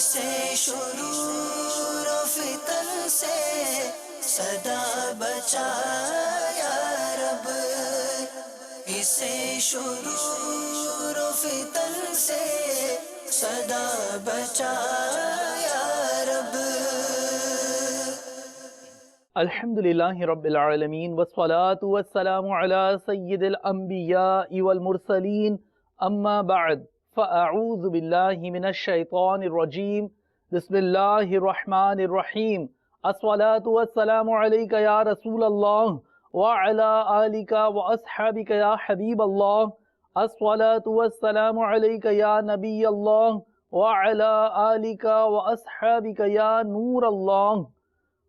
اسے شرور و فتن سے صدا بچا یا رب، اسے شرور و فتن سے صدا بچا یا رب۔ الحمدللہ رب العالمین والصلاة والسلام علی سید الانبیاء والمرسلین، اما بعد فاعوذ باللہ من الشیطان الرجیم، بسم اللہ الرحمن الرحیم۔ الصلاة والسلام علیک یا رسول اللہ وعلی آلک واصحابک یا حبیب اللہ، الصلاة والسلام علیک یا نبی اللہ وعلی آلک واصحابک یا نور اللہ۔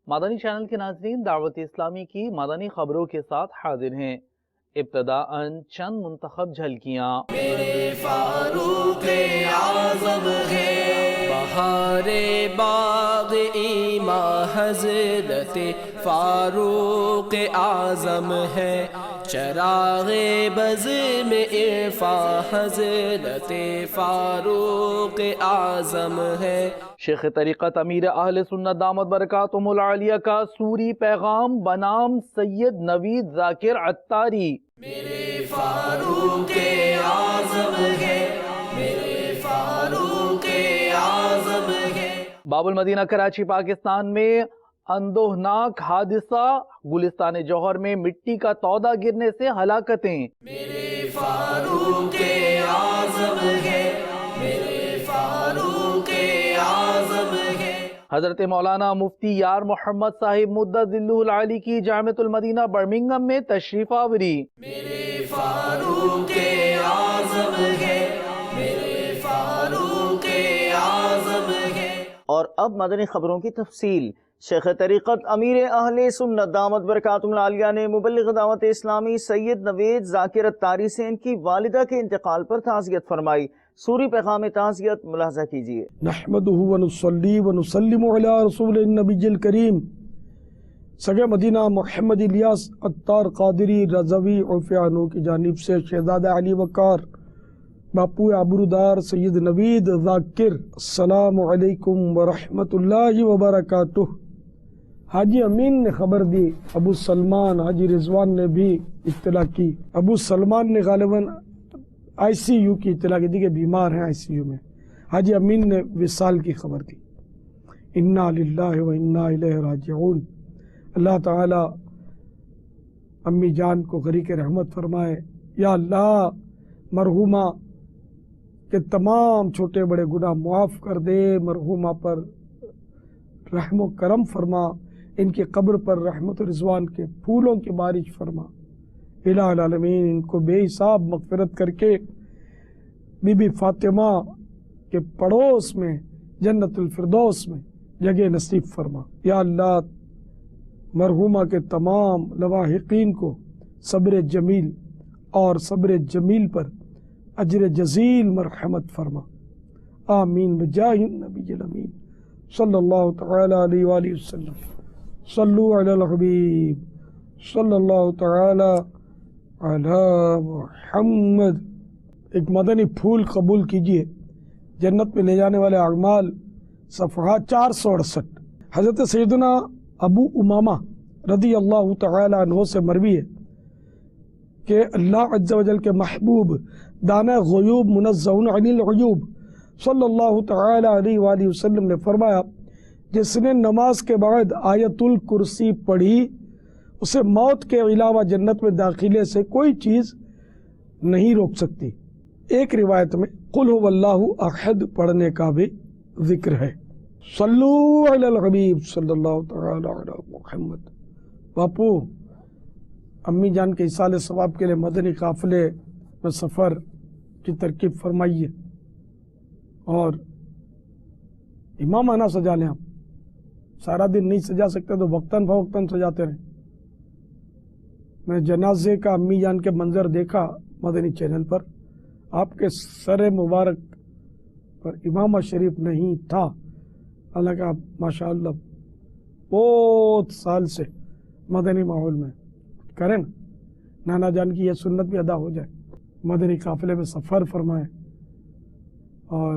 مدنی چینل کے ناظرین، دعوت اسلامی کی مدنی خبروں کے ساتھ حاضر ہیں۔ ابتداءً چند منتخب جھلکیاں۔ میرے فاروق اعظم ہے بہار باغ ایماں، حضرت فاروق اعظم ہے چراغ بزم عرفاں، حضرت فاروق اعظم ہے۔ شیخ طریقت امیر اہل سنت دامت برکاتہم العالیہ کا سوری پیغام بنام سید نوید ذاکر عطاری۔ میرے فاروق اعظم ہے، میرے فاروق اعظم ہے۔ باب المدینہ کراچی پاکستان میں اندوہناک حادثہ، گلستان جوہر میں مٹی کا تودہ گرنے سے ہلاکتیں۔ میرے فاروق اعظم ہے، میرے فاروق اعظم ہے۔ حضرت مولانا مفتی یار محمد صاحب مدت ذلہ العالی کی جامعۃ المدینہ برمنگھم میں تشریف آوری۔ میرے فاروق اعظم ہے، میرے فاروق اعظم ہے۔ اور اب مدنی خبروں کی تفصیل۔ شیخ طریقت امیر اہل سنت دامت برکاتہم العالیہ نے مبلغ دعوت اسلامی سید نوید ذاکر عطاری سے ان کی والدہ کے انتقال پر تعزیت فرمائی۔ سوری پیغام تعزیت ملاحظہ کیجیے۔ نحمدہ ونصلی ونسلم علی رسول النبی الکریم۔ سگے مدینہ محمد الیاس عطار قادری رضوی عرفانو کی جانب سے شہزادہ علی وقار باپو عبرودار سید نوید ذاکر، السلام علیکم ورحمۃ اللہ وبرکاتہ۔ حاجی امین نے خبر دی، ابو سلمان حاجی رضوان نے بھی اطلاع کی۔ ابو سلمان نے غالباً آئی سی یو کی اطلاع کی، کہ بیمار ہیں آئی سی یو میں۔ حاجی امین نے وصال کی خبر دی۔ انا للہ و انا الیہ راجعون۔ اللہ تعالی امی جان کو غریق رحمت فرمائے۔ یا اللہ مرحومہ کے تمام چھوٹے بڑے گناہ معاف کر دے، مرحومہ پر رحم و کرم فرما، ان کی قبر پر رحمت و رضوان کے پھولوں کی بارش فرما۔ الہ العالمین ان کو بے حساب مغفرت کر کے بی بی فاطمہ کے پڑوس میں جنت الفردوس میں جگہ نصیب فرما۔ یا اللہ مرحومہ کے تمام لواحقین کو صبر جمیل اور صبر جمیل پر اجر جزیل مرحمت فرما، آمین بجاہ النبی الامین صلی اللہ تعالی علیہ وآلہ وسلم۔ صلو علی الحبیب صلی اللہ تعالی علی محمد۔ ایک مدنی پھول قبول کیجئے، جنت میں لے جانے والے اعمال، صفحہ 468۔ حضرت سیدنا ابو امامہ رضی اللہ تعالی عنہ سے مروی ہے کہ اللہ عز و جل کے محبوب دانا غیوب منزہ عن العیوب صلی اللہ تعالی علیہ وآلہ وسلم نے فرمایا، جس نے نماز کے بعد آیت الکرسی پڑھی اسے موت کے علاوہ جنت میں داخلے سے کوئی چیز نہیں روک سکتی۔ ایک روایت میں قل هو اللہ احد پڑھنے کا بھی ذکر ہے۔ صلو علی الحبیب صلی اللہ تعالی علی محمد۔ باپو امی جان کے ایصال ثواب کے لیے مدنی قافلے میں سفر کی ترکیب فرمائیے، اور امامانہ سجا لیں۔ آپ سارا دن نہیں سجا سکتے تو وقتاً فوقتاً سجاتے رہیں۔ میں جنازے کا امی جان کے منظر دیکھا مدنی چینل پر، آپ کے سر مبارک پر امامہ شریف نہیں تھا، حالانکہ آپ ماشاءاللہ بہت سال سے مدنی ماحول میں کریں، نانا جان کی یہ سنت بھی ادا ہو جائے، مدنی قافلے میں سفر فرمائیں اور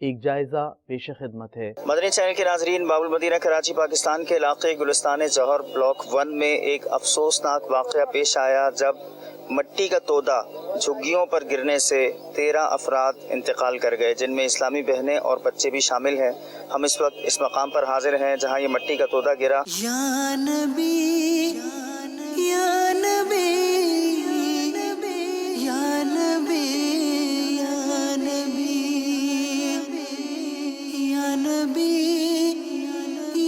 ایک جائزہ پیش خدمت ہے۔ مدنی چینل کے ناظرین، باب المدینہ کراچی پاکستان کے علاقے گلستان جوہر بلاک 1 میں ایک افسوسناک واقعہ پیش آیا جب مٹی کا تودا جھگیوں پر گرنے سے 13 افراد انتقال کر گئے، جن میں اسلامی بہنیں اور بچے بھی شامل ہیں۔ ہم اس وقت اس مقام پر حاضر ہیں جہاں یہ مٹی کا تودا گرا۔ یا نبی یا نبی یا نبی یا نبی یا نبی یا نبی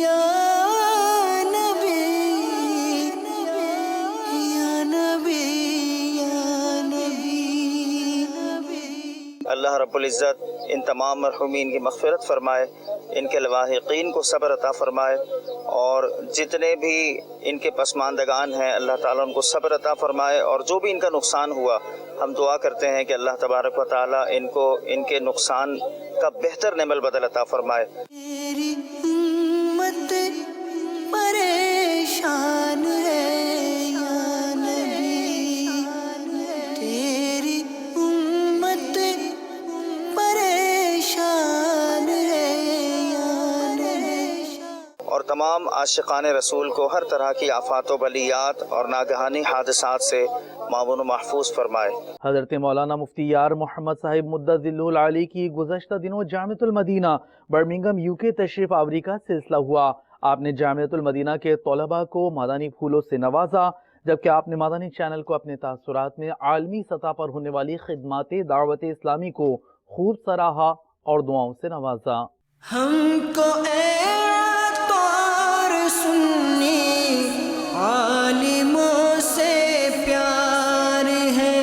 یا نبی یا نبی۔ اللہ رب العزت ان تمام مرحومین کی مغفرت فرمائے، ان کے لواحقین کو صبر عطا فرمائے، اور جتنے بھی ان کے پسماندگان ہیں اللہ تعالیٰ ان کو صبر عطا فرمائے، اور جو بھی ان کا نقصان ہوا ہم دعا کرتے ہیں کہ اللہ تبارک و تعالیٰ ان کو ان کے نقصان کا بہتر نعم البدل عطا فرمائے۔ تیری امت پریشان ہے یا نبی، تیری امت پریشان ہے یا نبی۔ اور تمام عاشقان رسول کو ہر طرح کی آفات و بلیات اور ناگہانی حادثات سے معاون و محفوظ فرمائے۔ حضرت مولانا مفتی یار محمد صاحب مدت ذلہ العالی کی گزشتہ دنوں جامعۃ المدینہ برمنگھم UK تشریف آوری کا سلسلہ ہوا۔ آپ نے جامعۃ المدینہ کے طلباء کو مادانی پھولوں سے نوازا، جبکہ آپ نے مادانی چینل کو اپنے تاثرات میں عالمی سطح پر ہونے والی خدمات دعوت اسلامی کو خوب سراہا اور دعاؤں سے نوازا۔ ہم کو اے طور سنی عالموں سے پیار ہے،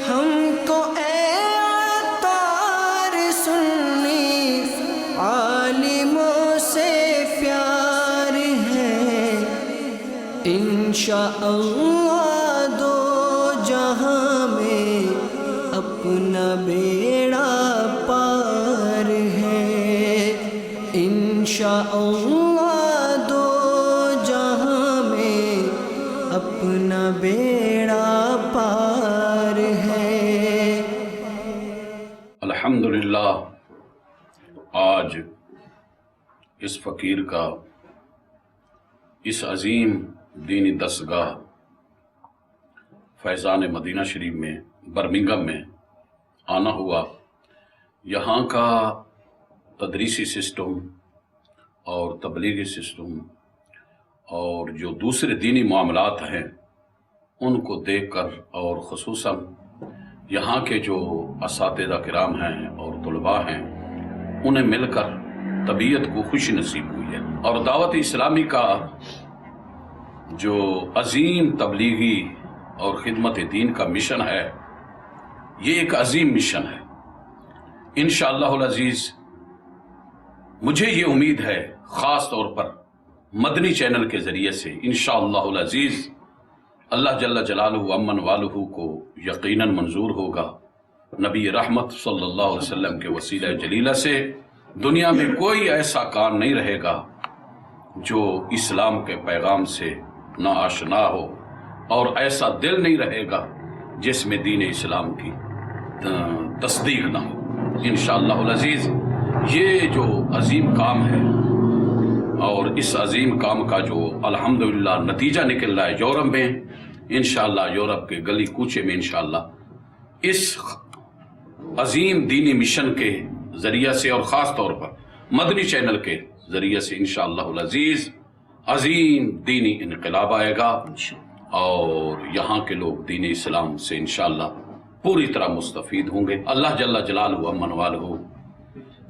ہم کو اے طور سنی عالموں سے پیار ہے، انشاءاللہ دو جہاں میں اپنا بیڑا پار ہے، انشاءاللہ دو جہاں میں اپنا بیڑا پار ہے۔ الحمدللہ آج اس فقیر کا اس عظیم دینی دستگاہ فیضان مدینہ شریف میں برمنگھم میں آنا ہوا۔ یہاں کا تدریسی سسٹم اور تبلیغی سسٹم اور جو دوسرے دینی معاملات ہیں ان کو دیکھ کر، اور خصوصاً یہاں کے جو اساتذہ کرام ہیں اور طلباء ہیں انہیں مل کر طبیعت کو خوشی نصیب ہوئی ہے۔ اور دعوت اسلامی کا جو عظیم تبلیغی اور خدمت دین کا مشن ہے، یہ ایک عظیم مشن ہے۔ انشاءاللہ العزیز مجھے یہ امید ہے خاص طور پر مدنی چینل کے ذریعے سے انشاءاللہ العزیز اللہ جل جلالہ امن والہ کو یقیناً منظور ہوگا۔ نبی رحمت صلی اللہ علیہ وسلم کے وسیلہ جلیلہ سے دنیا میں کوئی ایسا کام نہیں رہے گا جو اسلام کے پیغام سے نا آشنا ہو، اور ایسا دل نہیں رہے گا جس میں دین اسلام کی تصدیق نہ ہو۔ انشاءاللہ العزیز یہ جو عظیم کام ہے، اور اس عظیم کام کا جو الحمدللہ نتیجہ نکل رہا ہے یورپ میں، انشاءاللہ یورپ کے گلی کوچے میں انشاءاللہ اس عظیم دینی مشن کے ذریعہ سے، اور خاص طور پر مدنی چینل کے ذریعے سے انشاءاللہ العزیز عظیم دینی انقلاب آئے گا، اور یہاں کے لوگ دین اسلام سے انشاءاللہ پوری طرح مستفید ہوں گے۔ اللہ جل جلالہ امن والہ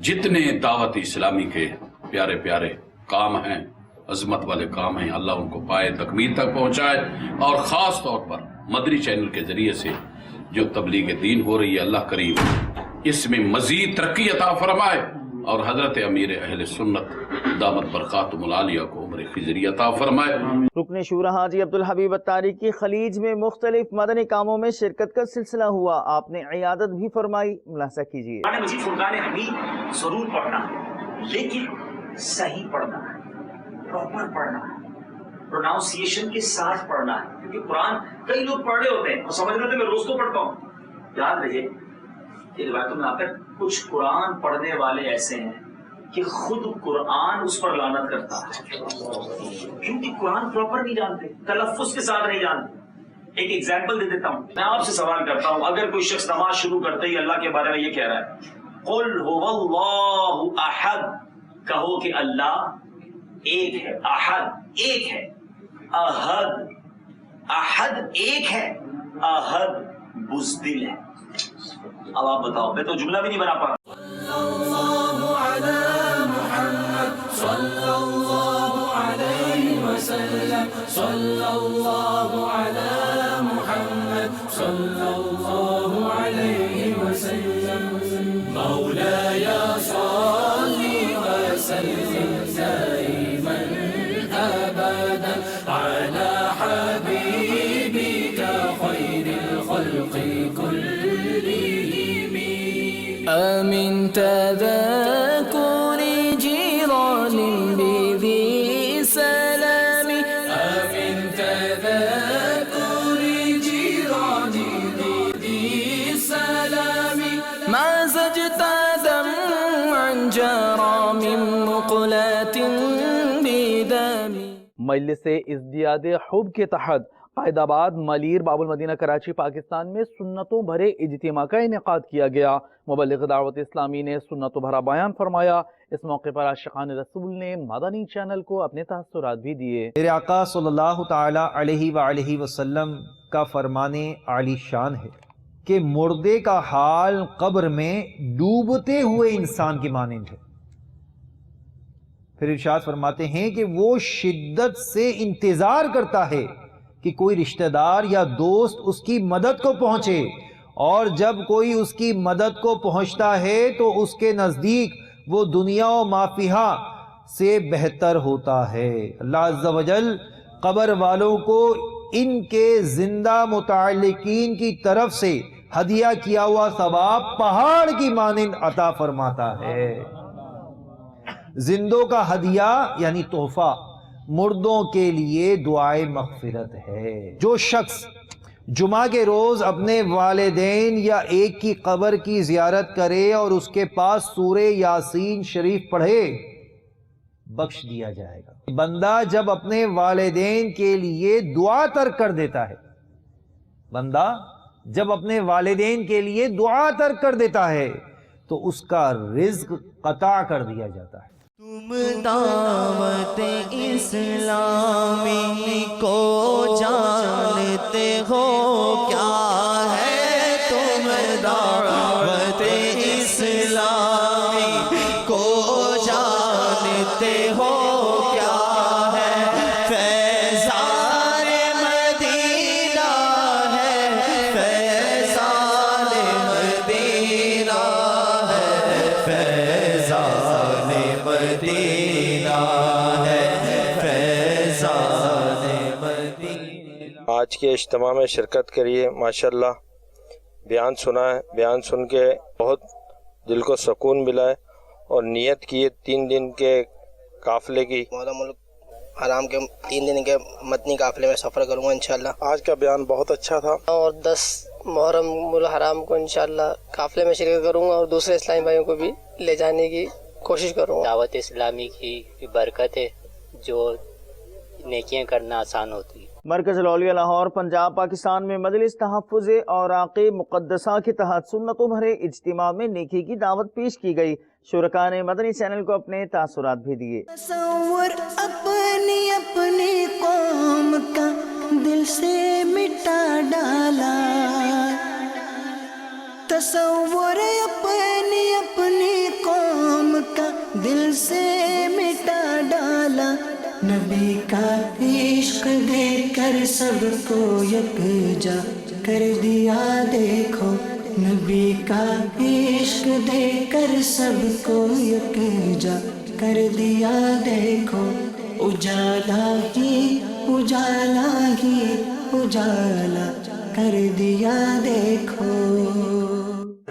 جتنے دعوت اسلامی کے پیارے پیارے کام ہیں، عظمت والے کام ہیں، اللہ ان کو پائے تکمیل تک پہنچائے، اور خاص طور پر مدنی چینل کے ذریعے سے جو تبلیغ دین ہو رہی ہے، اللہ کریم اس میں مزید ترقی عطا فرمائے، اور حضرت امیر اہل سنت دامت برکاتہم العالیہ کو عمر خضری عطا فرمائے۔ رکن شورا حاجی عبدالحبیب اتاری کی خلیج میں مختلف مدنی کاموں میں شرکت کا سلسلہ ہوا، آپ نے عیادت بھی فرمائی، ملاحظہ کیجیے۔ قرآن مجید فرقان حمید ضرور پڑھنا ہے، لیکن صحیح پڑھنا ہے، پراپر پڑھنا ہے، پروناؤنسیشن کے ساتھ پڑھنا ہے، کیونکہ قرآن کئی لوگ پڑھ رہے ہوتے ہیں اور سمجھ رہے ہوتے ہیں میں روز کو پڑھتا ہوں۔ یاد رہے یہ روایتوں میں آتا ہے کچھ قرآن پڑھنے والے ایسے ہیں کہ خود قرآن اس پر لعنت کرتا ہے، کیونکہ قرآن پراپر نہیں جانتے، تلفظ کے ساتھ نہیں جانتے۔ ایک ایگزامپل دے دیتا ہوں، میں آپ سے سوال کرتا ہوں، اگر کوئی شخص نماز شروع کرتے ہی اللہ کے بارے میں یہ کہہ رہا ہے قل هو اللہ احد، کہو کہ اللہ ایک ہے، احد ایک ہے، احد ایک ہے، احد بزدل ہے۔ اب آپ بتاؤ، میں تو جملہ بھی نہیں بنا پا رہا۔ من تذكر جيران بذي سلام، من تذكر جيران بذي سلام، ما زجت دمعا جرى من مقلة بدم۔ مجلس ازدیاد حب کے تحت قائد آباد ملیر باب المدینہ کراچی پاکستان میں سنتوں بھرے اجتماع کا انعقاد کیا گیا۔ مبلغ دعوت اسلامی نے سنتوں بھرا بیان فرمایا۔ اس موقع پر عاشقان رسول نے مدنی چینل کو اپنے تاثرات بھی دیے۔ میرے آقا صلی اللہ تعالی علیہ وآلہ وسلم کا فرمان عالی شان ہے کہ مردے کا حال قبر میں ڈوبتے ہوئے انسان کی مانند ہے۔ پھر ارشاد فرماتے ہیں کہ وہ شدت سے انتظار کرتا ہے کہ کوئی رشتہ دار یا دوست اس کی مدد کو پہنچے، اور جب کوئی اس کی مدد کو پہنچتا ہے تو اس کے نزدیک وہ دنیا و ما فیہا سے بہتر ہوتا ہے۔ اللہ عز و جل قبر والوں کو ان کے زندہ متعلقین کی طرف سے ہدیہ کیا ہوا ثواب پہاڑ کی مانند عطا فرماتا ہے۔ زندوں کا ہدیہ یعنی تحفہ مردوں کے لیے دعائے مغفرت ہے۔ جو شخص جمعہ کے روز اپنے والدین یا ایک کی قبر کی زیارت کرے اور اس کے پاس سورہ یاسین شریف پڑھے، بخش دیا جائے گا۔ بندہ جب اپنے والدین کے لیے دعا ترک کر دیتا ہے، بندہ جب اپنے والدین کے لیے دعا ترک کر دیتا ہے تو اس کا رزق قطع کر دیا جاتا ہے۔ تم دعوت اسلامی کو جانتے ہو کیا ہے، تم دعوت اسلامی کو جانتے ہو کیا ہے، فیضان مدینہ ہے، فیضان مدینہ ہے، فیضان مدینہ ہے، فیضان مدینہ۔ آج کے اجتماع میں شرکت کریے، ماشاءاللہ بیان سنا ہے، بیان سن کے بہت دل کو سکون ملا ہے، اور نیت کیے 3 دن کے قافلے کی، محرم الحرام کے 3 دن کے مدنی قافلے میں سفر کروں گا انشاءاللہ۔ آج کا بیان بہت اچھا تھا، اور 10 محرم الحرام کو انشاءاللہ قافلے میں شرکت کروں گا، اور دوسرے اسلامی بھائیوں کو بھی لے جانے کی کوشش کروں گا۔ دعوت اسلامی کی برکت ہے جو نیکیاں کرنا آسان ہوتی ہے۔ مرکز الاولیاء لاہور پنجاب پاکستان میں مجلس تحفظ اوراق مقدسہ کے تحت سنتوں بھرے اجتماع میں نیکی کی دعوت پیش کی گئی۔ شرکاء نے مدنی چینل کو اپنے تاثرات بھی دیے۔ تصور اپنی اپنی قوم کا دل سے مٹا ڈالا، تصور اپنی اپنی قوم کا دل سے مٹا ڈالا، نبی کا عشق دے کر سب کو یکجا کر دیا دیکھو، نبی کا عشق دے کر سب کو یکجا کر دیا دیکھو، اجالا ہی اجالا ہی اجالا کر دیا دیکھو۔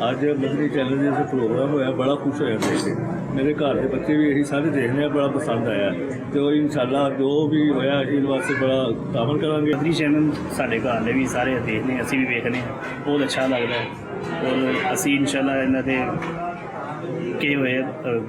آج مدنی چینل سے پروگرام ہوا، بڑا خوش ہوا دیکھ کے، میرے گھر کے بچے بھی یہی سارے دیکھنے بڑا پسند آیا، تو انشاءاللہ جو بھی ہوا اس واسطے بڑا تعاون کریں گے۔ مدنی چینل سارے گھر بھی سارے دیکھنے، اسی بھی دیکھنے، بہت اچھا لگتا ہے۔ اور اسی انشاءاللہ انہاں دے کہ ہوئے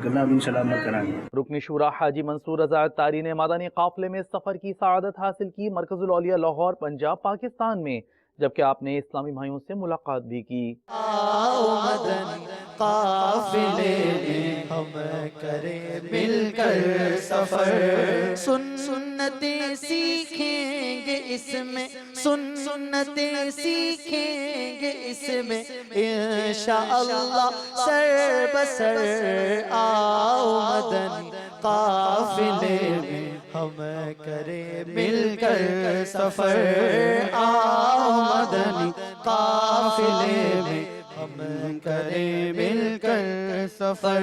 گلاں بھی انشاءاللہ عمل کریں گے۔ رکن شورا حاجی منصور رضا اتاری نے مدنی قافلے میں سفر کی سعادت حاصل کی مرکز الاولیاء لاہور پنجاب پاکستان میں، جبکہ آپ نے اسلامی بھائیوں سے ملاقات بھی کی۔ آؤ مدنی قافلے میں ہم کریں مل کر سفر، سنتیں سیکھیں گے اس میں، سنتیں سیکھیں گے اس میں انشاءاللہ سر بسر۔ آؤ مدنی قافلے میں ہم کریں مل کر سفر، آؤ مدنی قافلے میں ہم کریں مل کر سفر۔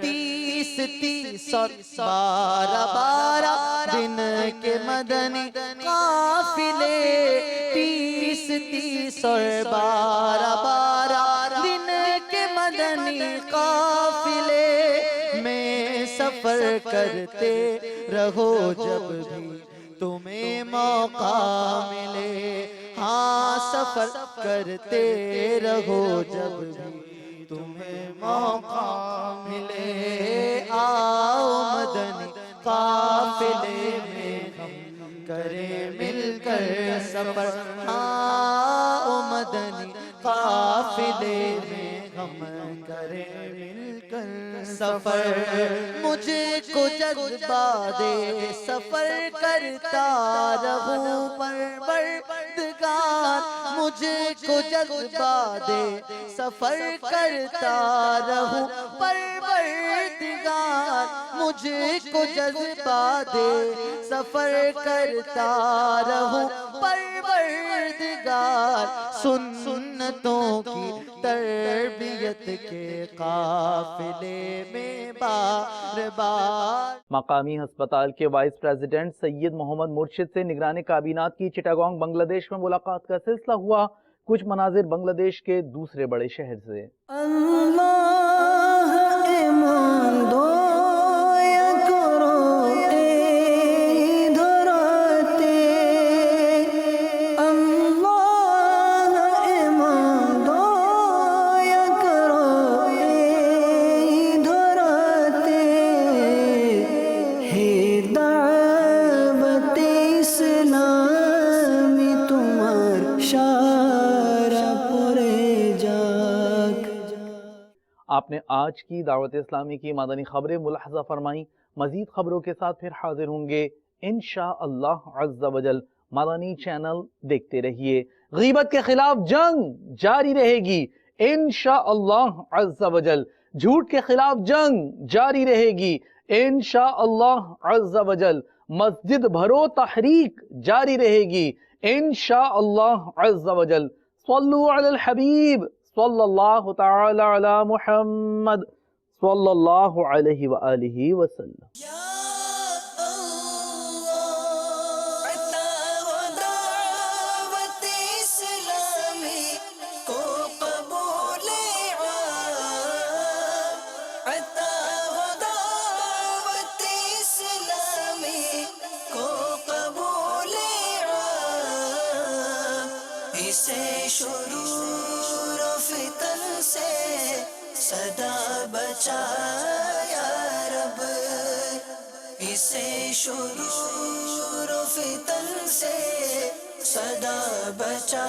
30 اور 12 دن کے مدنی قافلے، 30 اور 12 دن کے مدنی قافلے میں سفر کرتے رہو جب بھی تمہیں موقع ملے، ہاں سفر کرتے رہو جب بھی تمہیں موقع ملے۔ آؤ مدنی قافلے میں ہم کریں مل کر سفر، آؤ مدنی قافلے میں ہم کریں مل کر سفر۔ مجھے کو جذبہ دے سفر کرتا رہوں پروردگار، مجھے کو جذبہ دے سفر کرتا رہوں پروردگار، مجھے کو جذبہ دے سفر کرتا رہوں پروردگار۔ سنتوں کی تربیت کے قافلے میں بار بار۔ مقامی ہسپتال کے وائس پریزیڈنٹ سید محمد مرشد سے نگران کابینات کی چٹاگانگ بنگلہ دیش میں ملاقات کا سلسلہ ہوا۔ کچھ مناظر بنگلہ دیش کے دوسرے بڑے شہر سے۔ اللہ ایمان دو یا کرو ادھر آتے، اللہ ایمان دو یا کرو ادھر آتے، ہے دعوت اسلامی تمہار شارع پورے جاگ۔ آپ نے آج کی دعوت اسلامی کی مدنی خبریں ملاحظہ فرمائیں۔ مزید خبروں کے ساتھ پھر حاضر ہوں گے انشاءاللہ عز و جل۔ مدنی چینل دیکھتے رہیے۔ غیبت کے خلاف جنگ جاری رہے گی انشاءاللہ عز و جل۔ جھوٹ کے خلاف جنگ جاری رہے گی انشاءاللہ عز و جل۔ مسجد بھرو تحریک جاری رہے گی انشاءاللہ عز و جل۔ صلو علی الحبیب صلی اللہ تعالی علی محمد صلی اللہ علیہ وآلہ وسلم۔ دعوت اسلامی کو قبول عطا ہو، دعوت اسلامی کو قبول اسے شرور و فتن سے صدا بچا یا رب، اسے شرور و فتن سے صدا بچا